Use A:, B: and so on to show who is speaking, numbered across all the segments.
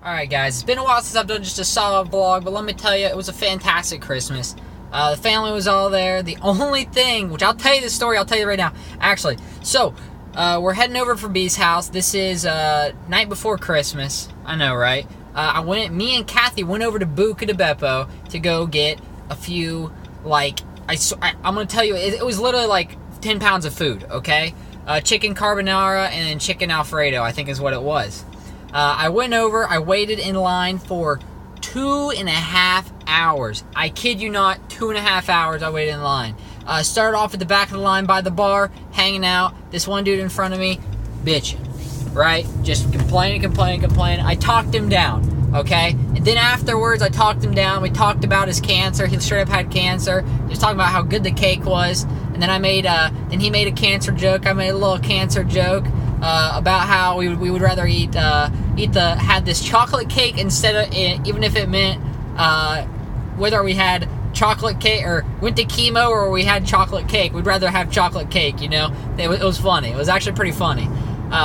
A: Alright guys, it's been a while since I've done just a solid vlog, but let me tell you, it was a fantastic Christmas. The family was all there. The only thing, which I'll tell you this story, I'll tell you right now, actually. So, we're heading over from B's house. This is night before Christmas. I know, right? Me and Kathy went over to Buca de Beppo to go get a few, like, I'm going to tell you, it was literally like 10 pounds of food, okay? Chicken carbonara and chicken Alfredo, I think is what it was. I went over, I waited in line for 2.5 hours. I kid you not, 2.5 hours I waited in line. Started off at the back of the line by the bar, hanging out. This one dude in front of me, bitching, right? Just complaining. I talked him down, okay? And then afterwards, I talked him down. We talked about his cancer. He straight up had cancer. He was talking about how good the cake was. And then then he made a cancer joke. I made a little cancer joke. About how we would rather had this chocolate cake instead of, even if it meant whether we had chocolate cake or went to chemo or we had chocolate cake, we'd rather have chocolate cake, you know. It was funny. It was actually pretty funny.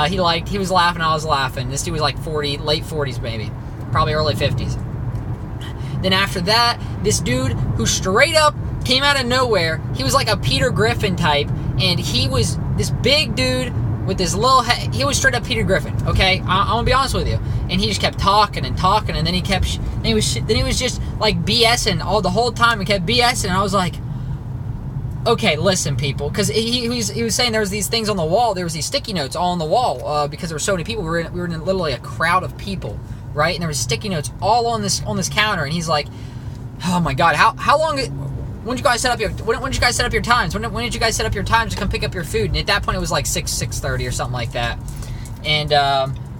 A: He was laughing, I was laughing. This dude was like late 40s maybe, probably early 50s. Then after that, this dude who straight up came out of nowhere, he was like a Peter Griffin type, and he was this big dude with this little head. He was straight up Peter Griffin, okay? I'm gonna be honest with you. And he just kept talking, and then he was just like BSing the whole time. He kept BSing, and I was like, okay, listen, people, because he was saying there was these things on the wall. There was these sticky notes all on the wall because there were so many people. We were in literally a crowd of people, right? And there was sticky notes all on this counter. And he's like, oh my god, how long? When did you guys set up your times? When did you guys set up your times to come pick up your food? And at that point, it was like 6:30 or something like that. And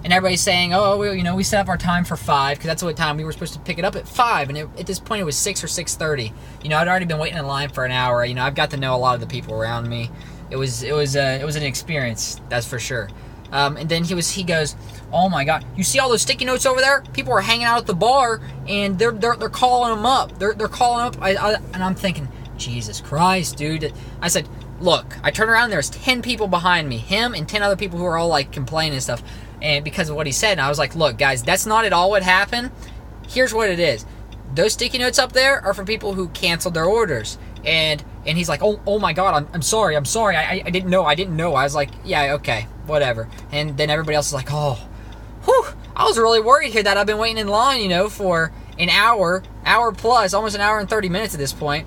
A: everybody's saying, oh, we set up our time for 5 because that's what time we were supposed to pick it up at 5. And at this point, it was 6 or 6:30. I'd already been waiting in line for an hour. I've got to know a lot of the people around me. It was an experience, that's for sure. And then he goes, oh my god, you see all those sticky notes over there? People are hanging out at the bar, and they're calling them up. They're calling up, and I'm thinking, Jesus Christ, dude. I said, look, I turned around, and there's 10 people behind me, him and 10 other people who are all like complaining and stuff, and because of what he said. And I was like, look, guys, that's not at all what happened. Here's what it is. Those sticky notes up there are for people who canceled their orders. And he's like, oh my god, I'm sorry, I didn't know. I was like, yeah, okay, whatever. And then everybody else is like, oh, whew, I was really worried here that I've been waiting in line, for an hour plus, almost an hour and 30 minutes at this point.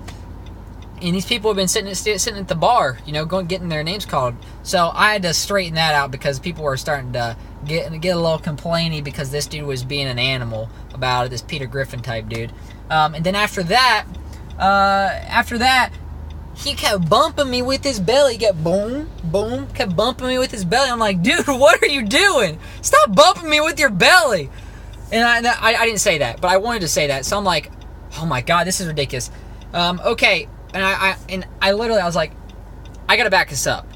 A: And these people have been sitting at the bar, getting their names called. So I had to straighten that out because people were starting to get a little complainy because this dude was being an animal about it, this Peter Griffin type dude. And then after that, he kept bumping me with his belly. He kept kept bumping me with his belly. I'm like, dude, what are you doing? Stop bumping me with your belly. And I didn't say that, but I wanted to say that. So I'm like, oh my god, this is ridiculous. Okay, and I literally, I was like, I gotta back this up.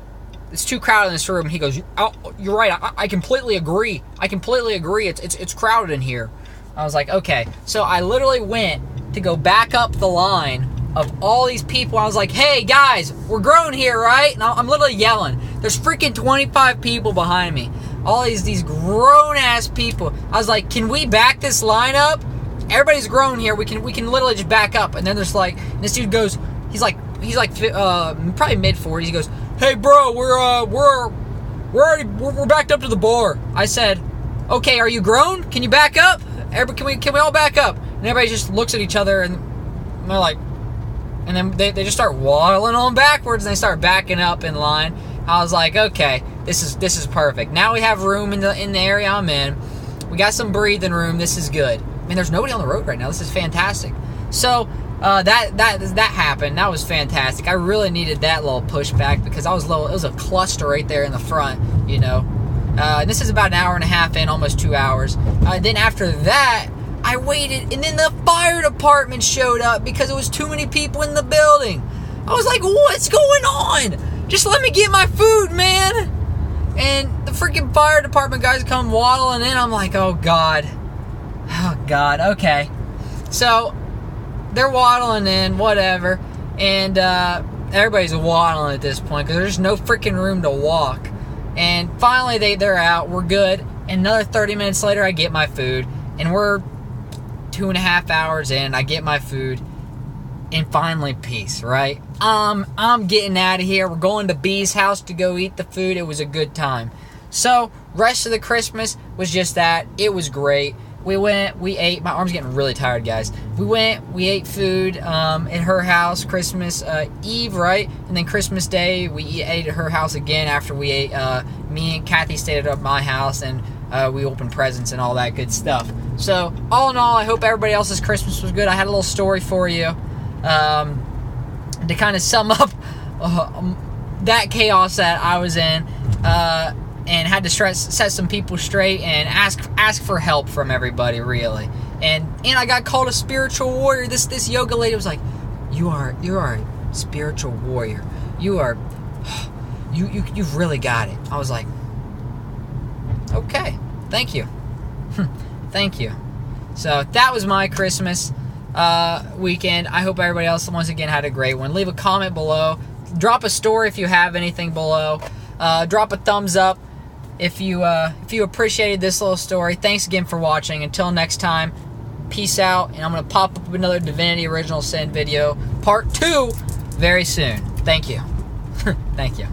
A: It's too crowded in this room. And he goes, oh, you're right. I completely agree. It's crowded in here. I was like, okay. So I literally went to go back up the line of all these people. I was like, hey guys, we're grown here, right? And I'm literally yelling. There's freaking 25 people behind me. All these grown ass people. I was like, can we back this line up? Everybody's grown here. We can literally just back up. And then there's like, this dude goes, he's like probably mid-40s. He goes, hey bro, we're backed up to the bar. I said, okay, are you grown? Can you back up? Can we all back up? And everybody just looks at each other and they're like, and then they just start waddling on backwards and they start backing up in line. I was like, okay, this is perfect. Now we have room in the area I'm in. We got some breathing room. This is good. I mean, there's nobody on the road right now. This is fantastic. So that happened. That was fantastic. I really needed that little pushback because it was a cluster right there in the front, And this is about an hour and a half in, almost 2 hours. Then after that, I waited, and then the fire department showed up because there was too many people in the building. I was like, what's going on? Just let me get my food, man. And the freaking fire department guys come waddling in. I'm like, oh god, okay. So they're waddling in, whatever, and everybody's waddling at this point because there's no freaking room to walk. And finally they're out, we're good. And another 30 minutes later, I get my food. And we're 2.5 hours in. I get my food. And finally, peace, right? I'm getting out of here. We're going to B's house to go eat the food. It was a good time. So, rest of the Christmas was just that. It was great. We went, we ate. My arm's getting really tired, guys. We ate food at her house Christmas Eve, right? And then Christmas Day, we ate at her house again after we ate. Me and Kathy stayed at my house, and we opened presents and all that good stuff. So, all in all, I hope everybody else's Christmas was good. I had a little story for you. To kind of sum up that chaos that I was in, and had to set some people straight and ask for help from everybody, really. And I got called a spiritual warrior. This yoga lady was like, "You are a spiritual warrior. You've really got it." I was like, "Okay, thank you, thank you." So that was my Christmas weekend. I hope everybody else once again had a great one. Leave a comment below. Drop a story if you have anything below. Drop a thumbs up if you appreciated this little story. Thanks again for watching. Until next time, peace out. And I'm gonna pop up another Divinity Original Sin video, part 2, very soon. Thank you. Thank you.